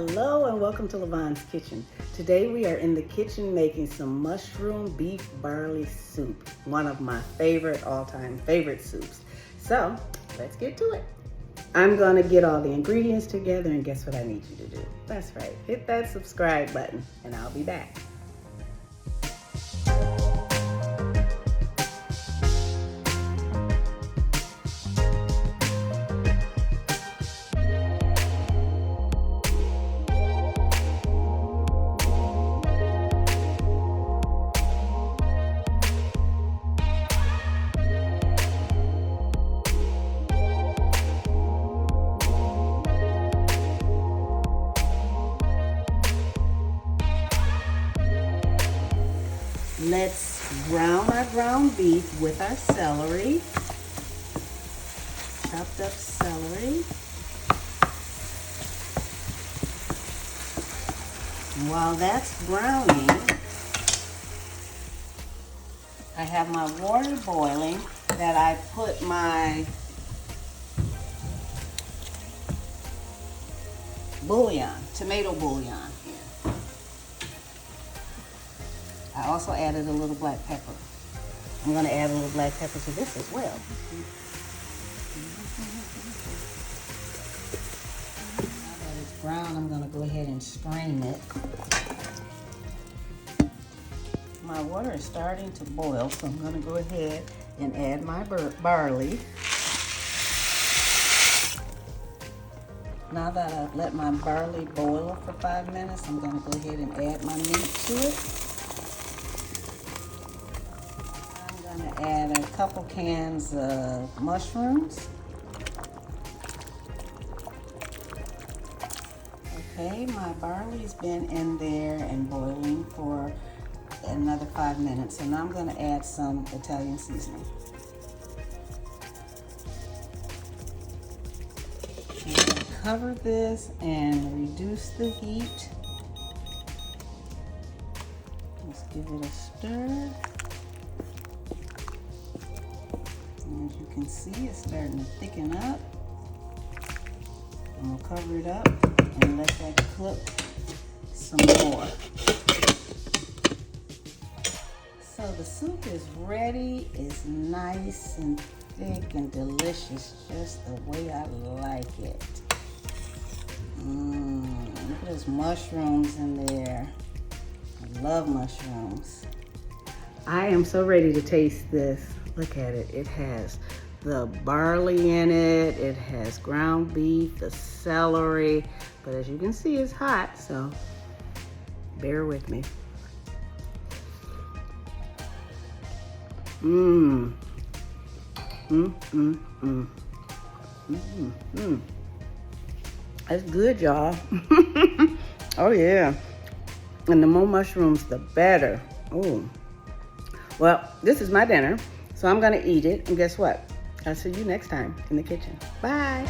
Hello and welcome to Lavonne's Kitchen. Today we are in the kitchen making some mushroom beef barley soup, one of my all-time favorite soups. So let's get to it. I'm gonna get all the ingredients together and guess what I need you to do? That's right, hit that subscribe button and I'll be back. Let's brown our ground beef with our celery, chopped up celery. While that's browning, I have my water boiling that I put my tomato bouillon. I also added a little black pepper. I'm going to add a little black pepper to this as well. Now that it's brown, I'm going to go ahead and strain it. My water is starting to boil, so I'm going to go ahead and add my barley. Now that I've let my barley boil for 5 minutes, I'm going to go ahead and add my meat to it. Add a couple cans of mushrooms. Okay, my barley's been in there and boiling for another 5 minutes, so now I'm going to add some Italian seasoning. I'm going to cover this and reduce the heat. Let's give it a stir. As you can see, it's starting to thicken up. I'm gonna cover it up and let that cook some more. So the soup is ready. It's nice and thick and delicious, just the way I like it. Look at those mushrooms in there. I love mushrooms. I am so ready to taste this. Look at it. It has the barley in it. It has ground beef, the celery. But as you can see, it's hot, so bear with me. That's good, y'all. Oh yeah. And the more mushrooms, the better. Oh. Well, this is my dinner. So I'm gonna eat it, and guess what? I'll see you next time in the kitchen. Bye.